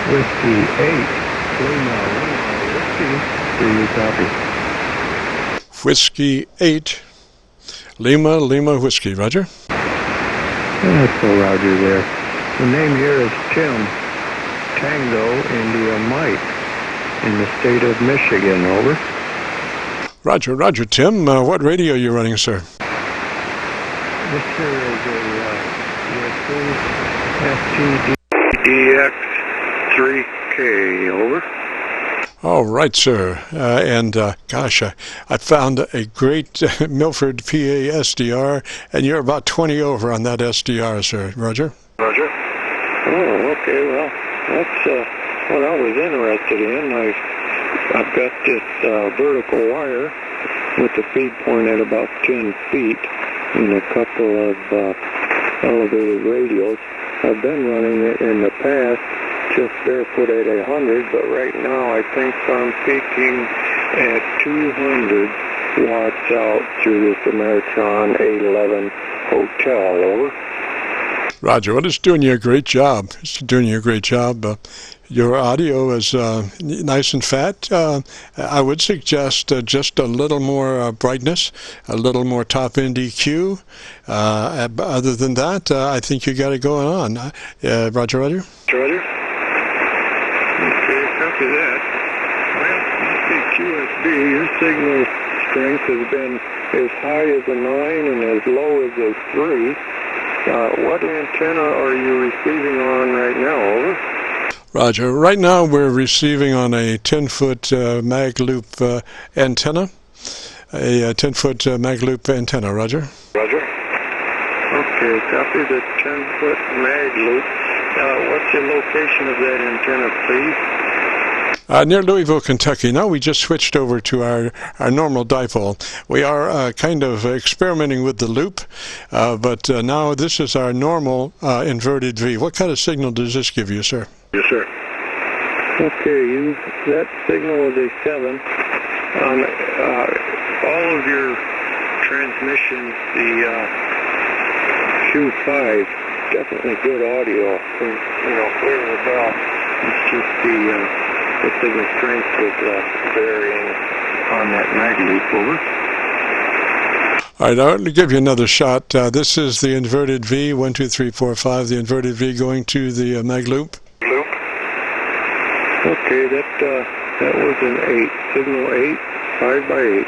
Whiskey 8, Lima, Whiskey, do you copy? Whiskey 8, Lima, Whiskey, Roger. So Roger there. The name here is Tim, Tango, India, Mike, in the state of Michigan, over. Roger, Tim. What radio are you running, sir? This here is a FTDX3K, over. All right, sir. Gosh, I found a great Milford PA SDR, and you're about 20 over on that SDR, sir. Roger? Roger. Oh, okay. Well, that's what I was interested in. I've got this vertical wire with the feed point at about 10 feet and a couple of elevated radios. I've been running it in the past just barefoot at 100, but right now I think I'm peaking at 200 watts out through this Ameritron 811 hotel, over. Roger, well, it's doing you a great job. Your audio is nice and fat. I would suggest just a little more brightness, a little more top-end EQ. Other than that, I think you got it going on. Roger? Roger. Okay, copy that. Well, you see QSB, your signal strength has been as high as a 9 and as low as a 3. What antenna are you receiving on right now, over? Roger. Right now we're receiving on a 10-foot mag loop antenna. A 10-foot mag loop antenna, Roger. Roger. Okay, copy the 10-foot mag loop. What's the location of that antenna, please? Near Louisville, Kentucky. Now we just switched over to our normal dipole. We are kind of experimenting with the loop, but now this is our normal inverted V. What kind of signal does this give you, sir? Yes, sir. Okay, that signal is a 7. On all of your transmissions, the Q5, definitely good audio. Clear as a bell. It's just the signal strength was varying on that mag loop, over. All right, I'll give you another shot. This is the inverted V, 1, 2, 3, 4, 5, the inverted V going to the mag loop. Okay, that was an 8. Signal 8, 5 by 8.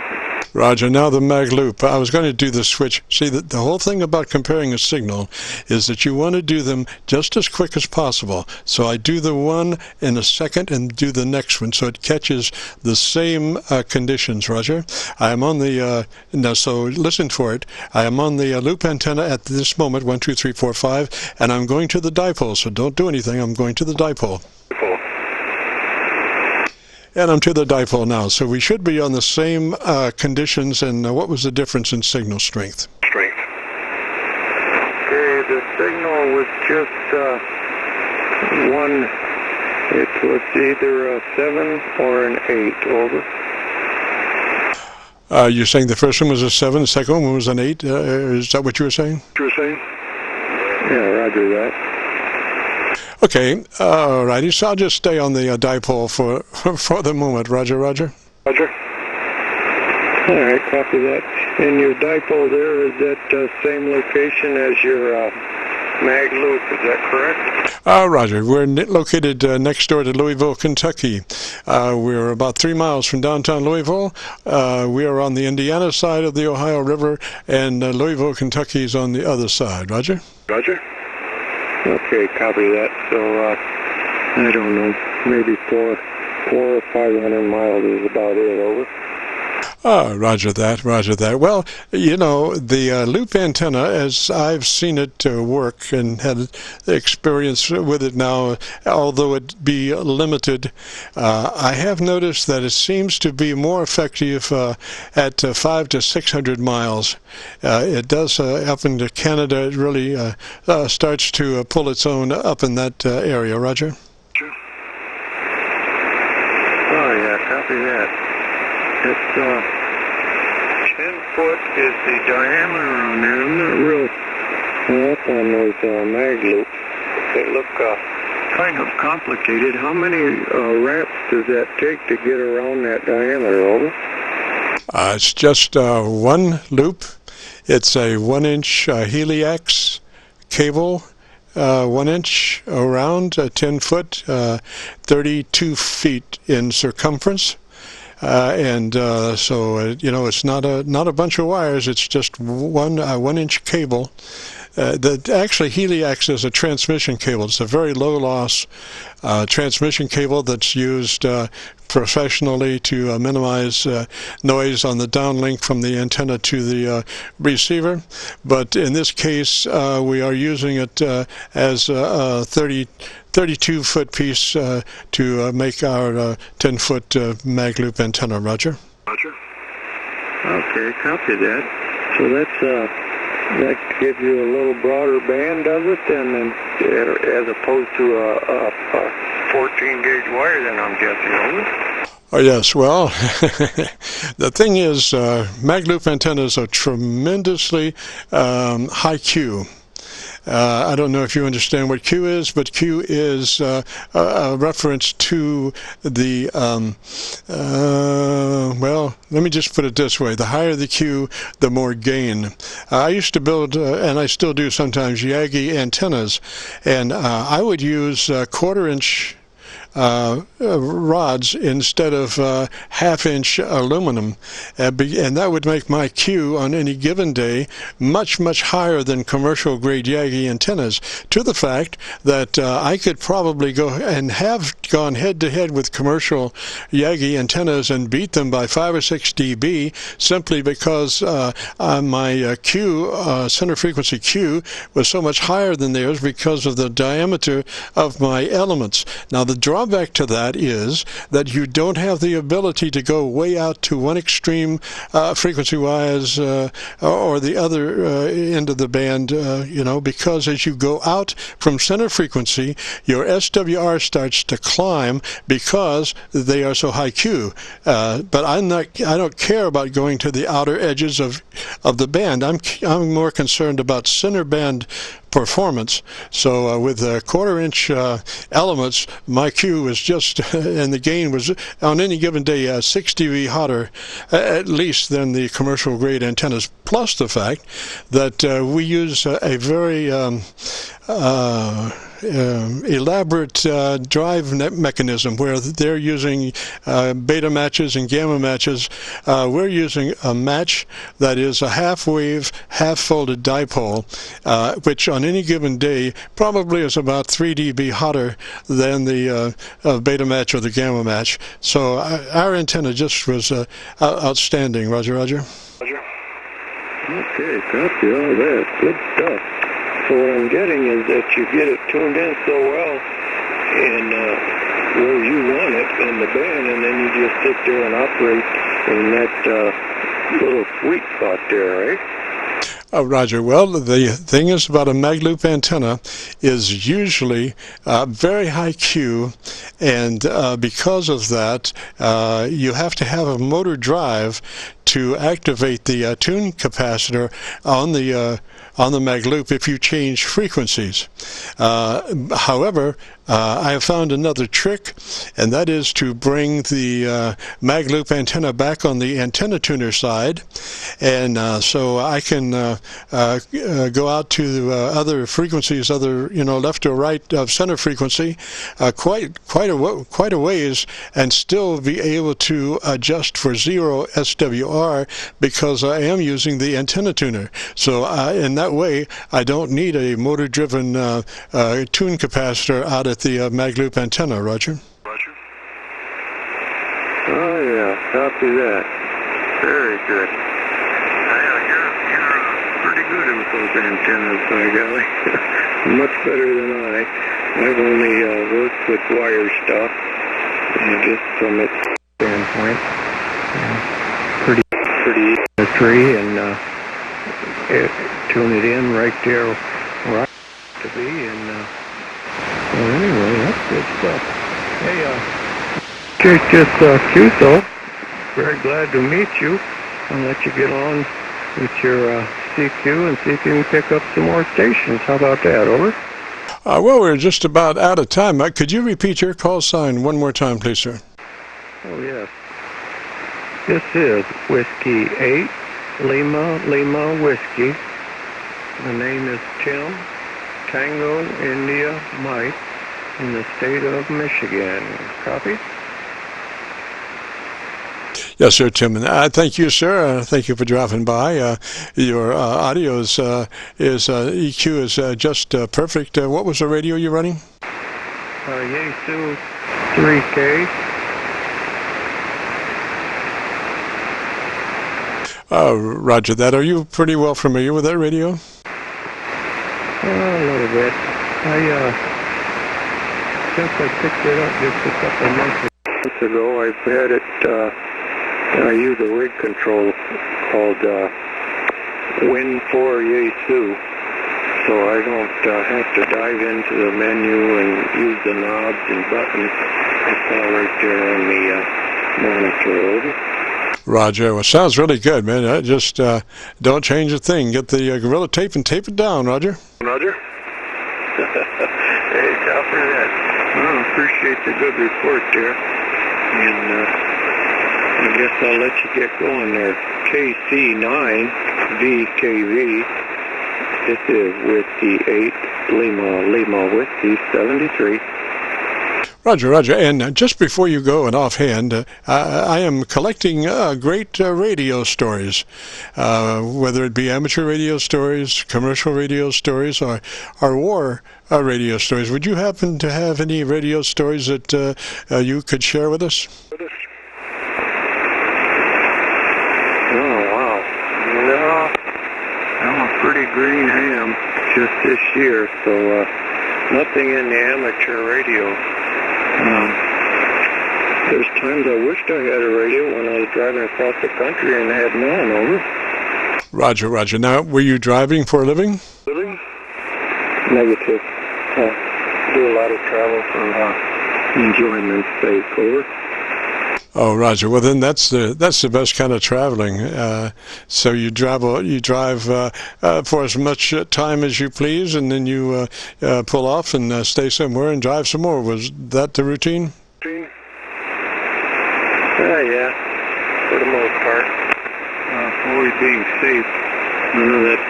Roger, now the mag loop. I was going to do the switch. See, the whole thing about comparing a signal is that you want to do them just as quick as possible. So I do the one in a second and do the next one, so it catches the same conditions, Roger. I am on the, now, so listen for it. I am on the loop antenna at this moment, 1, 2, 3, 4, 5, and I'm going to the dipole, so don't do anything. I'm going to the dipole. And I'm to the dipole now, so we should be on the same conditions. And what was the difference in signal strength? Okay, the signal was just one. It was either a 7 or an 8, over. You're saying the first one was a 7, the second one was an 8? Is that what you were saying? Yeah, roger that. Okay, all righty, so I'll just stay on the dipole for the moment. Roger. Roger. All right, copy that. And your dipole there is that same location as your mag loop, is that correct? Roger. We're located next door to Louisville, Kentucky. We're about 3 miles from downtown Louisville. We are on the Indiana side of the Ohio River, and Louisville, Kentucky is on the other side. Roger? Roger. Okay, copy that. So, I don't know, maybe 400 or 500 miles is about it, over. Roger that. Well, the loop antenna, as I've seen it work and had experience with it now, although it be limited, I have noticed that it seems to be more effective at 500 to 600 miles. It does up into Canada. It really starts to pull its own up in that area. Roger? Sure. Oh, yeah, copy that. It's 10 foot is the diameter on there. I'm not real up on those mag loops. They look kind of complicated. How many wraps does that take to get around that diameter, over? It's just one loop. It's a 1-inch HELIAXE cable, 1 inch around, 10 foot, 32 feet in circumference. So you know, it's not a bunch of wires. It's just one 1-inch cable. Actually, HELIAXE is a transmission cable. It's a very low loss transmission cable that's used professionally to minimize noise on the downlink from the antenna to the receiver. But in this case, we are using it as a 32-foot piece to make our 10-foot mag loop antenna. Roger. Roger. Okay, copy that. So that's that gives you a little broader band, does it, than as opposed to a 14-gauge wire, then I'm guessing, over? Oh, yes. Well, the thing is, mag loop antennas are tremendously high Q. I don't know if you understand what Q is, but Q is a reference to the, well, let me just put it this way. The higher the Q, the more gain. I used to build, and I still do sometimes, Yagi antennas, and I would use 1/4-inch rods instead of 1/2-inch aluminum, and that would make my Q on any given day much higher than commercial grade Yagi antennas, to the fact that I could probably go and have gone head to head with commercial Yagi antennas and beat them by 5 or 6 dB simply because my Q, center frequency Q, was so much higher than theirs because of the diameter of my elements. Now the drawback to that is that you don't have the ability to go way out to one extreme frequency-wise or the other end of the band, you know, because as you go out from center frequency, your SWR starts to climb because they are so high Q. But I don't care about going to the outer edges of the band. I'm more concerned about center band performance. So with 1/4-inch elements, my Q was just, and the gain was on any given day 6 dB hotter at least than the commercial grade antennas, plus the fact that we use a very elaborate drive mechanism where they're using beta matches and gamma matches. We're using a match that is a half-wave, half-folded dipole, which on any given day probably is about 3 dB hotter than the beta match or the gamma match. So our antenna just was outstanding. Roger, Roger. Roger. Okay, copy all that. Good stuff. So what I'm getting is that you get it tuned in so well and where you want it in the band, and then you just sit there and operate in that little sweet spot there, right? Oh, Roger. Well, the thing is about a mag loop antenna is usually very high Q, and because of that, you have to have a motor drive to activate the tune capacitor on the mag loop if you change frequencies. However, I have found another trick, and that is to bring the mag loop antenna back on the antenna tuner side, and so I can go out to other frequencies, other, you know, left or right of center frequency, quite a ways, and still be able to adjust for 0 SWR because I am using the antenna tuner. So in that way, I don't need a motor-driven tune capacitor out at the mag loop antenna. Roger. Roger. Oh yeah, copy that. Very good. You're pretty good with those antennas, by golly. Much better than I. I've only worked with wire stuff, and just from its standpoint, pretty easy to tree and tune it in right there where I want to be, and well, anyway, that's good stuff. Hey, just Qso, very glad to meet you. I'll let you get on with your CQ and see if you can pick up some more stations. How about that, over? Well, we're just about out of time. Could you repeat your call sign one more time, please, sir? Oh, yes. This is Whiskey 8, Lima Whiskey. The name is Tim, Tango, India, Mike, in the state of Michigan. Copy? Yes, sir, Tim. Thank you, sir. Thank you for dropping by. Your audio is EQ is just perfect. What was the radio you're running? Yaesu 3K. Roger that. Are you pretty well familiar with that radio? A little bit. Since I picked it up just a couple months ago, I've had it, I use a rig control called Win4 Yaesu, so I don't have to dive into the menu and use the knobs and buttons. It's all right there on the monitor. Over. Roger. Well, sounds really good, man. Just don't change a thing. Get the Gorilla Tape and tape it down, Roger. Roger. Hey, copy that. I appreciate the good report there. And I guess I'll let you get going there. KC9VKV. This is Whiskey 8, Lima Whiskey 73. Roger, Roger. And just before you go and offhand, I am collecting great radio stories, whether it be amateur radio stories, commercial radio stories, or war radio stories. Would you happen to have any radio stories that you could share with us? Oh, wow. No, I'm a pretty green ham just this year, so nothing in the amateur radio. There's times I wished I had a radio when I was driving across the country and had none. Over. Roger, Roger. Now, were you driving for a living? Living? Negative. Do a lot of travel for enjoyment's sake. Over. Oh, Roger. Well, then that's the best kind of traveling. So you drive for as much time as you please, and then you pull off and stay somewhere and drive some more. Was that the routine? Yeah, for the most part. Always being safe. None of that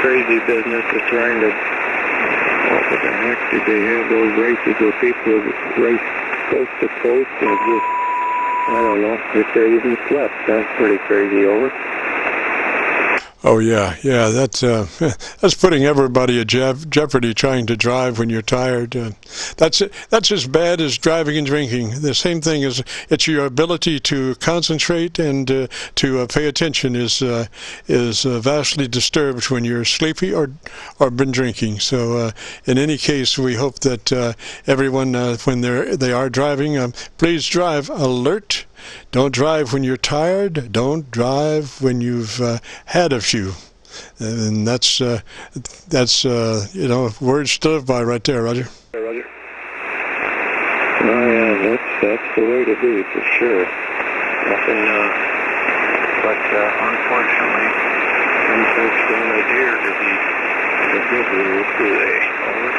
crazy business of trying to. What the heck did they have those races where people race coast to coast and just. I don't know if they even slept. That's pretty crazy. Over. Oh yeah, yeah. That's putting everybody at jeopardy trying to drive when you're tired. That's as bad as driving and drinking. The same thing is it's your ability to concentrate and to pay attention is vastly disturbed when you're sleepy or been drinking. So in any case, we hope that everyone when they are driving, please drive alert. Don't drive when you're tired. Don't drive when you've had a few. And that's words to live by right there, Roger. Roger. Oh yeah, that's the way to be for sure. Nothing, but unfortunately, some folks don't adhere to the good rules, do they? Over.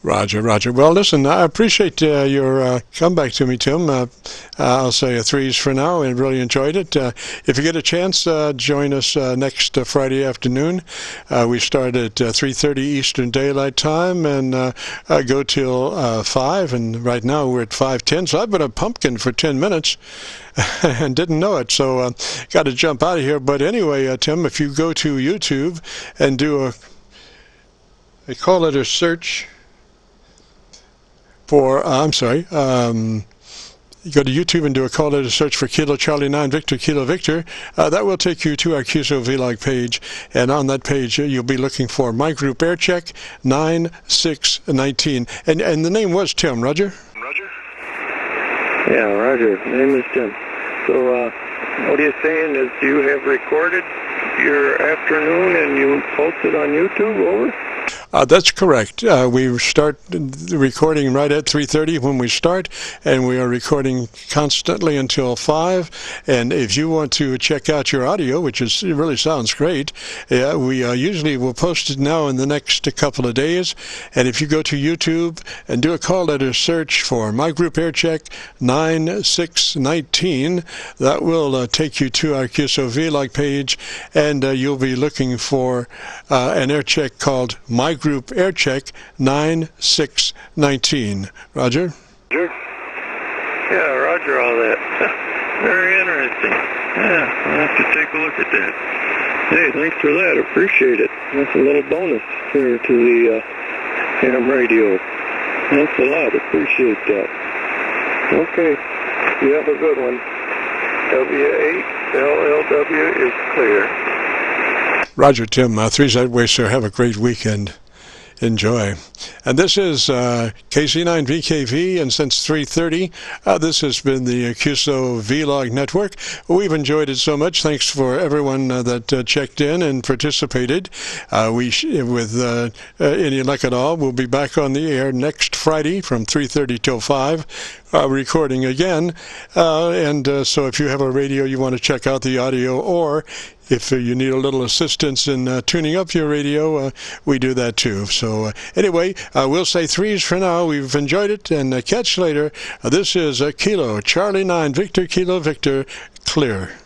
Roger, Roger. Well, listen, I appreciate your comeback to me, Tim. I'll say 3s for now, and really enjoyed it. If you get a chance, join us next Friday afternoon. We start at 3:30 Eastern Daylight Time and go till 5, and right now we're at 5:10, so I've been a pumpkin for 10 minutes and didn't know it, so got to jump out of here. But anyway, Tim, if you go to YouTube and do a call letter search for, you go to YouTube and do a call letter search for Kilo Charlie 9 Victor Kilo Victor. That will take you to our Qso-Vlog page, and on that page you'll be looking for My Group Air Check 9619. And the name was Tim, Roger? Roger? Yeah, Roger. Name is Tim. So what are you saying is you have recorded your afternoon and you posted on YouTube? Over? That's correct. We start recording right at 3:30 when we start, and we are recording constantly until 5. And if you want to check out your audio, which is it really sounds great, we usually will post it now in the next couple of days. And if you go to YouTube and do a call letter search for My Group Air Check 9619, that will take you to our Qso-Vlog page, and you'll be looking for an air check called My Group Air Check 9619. Roger? Roger? Yeah, roger all that. Very interesting. Yeah, I'll have to take a look at that. Hey, thanks for that. Appreciate it. That's a little bonus here to the ham radio. Thanks a lot. Appreciate that. Okay. You have a good one. W8LLW is clear. Roger, Tim. 3 Sideways, so have a great weekend. Enjoy. And this is KC9VKV, and since 3:30, this has been the Qso-Vlog network. We've enjoyed it so much. Thanks for everyone that checked in and participated. With any luck at all, we'll be back on the air next Friday from 3:30 till 5, recording again. So if you have a radio you want to check out the audio, or if you need a little assistance in tuning up your radio, we do that too. So anyway, we'll say 3s for now. We've enjoyed it, and catch you later. This is Kilo, Charlie 9, Victor Kilo Victor, clear.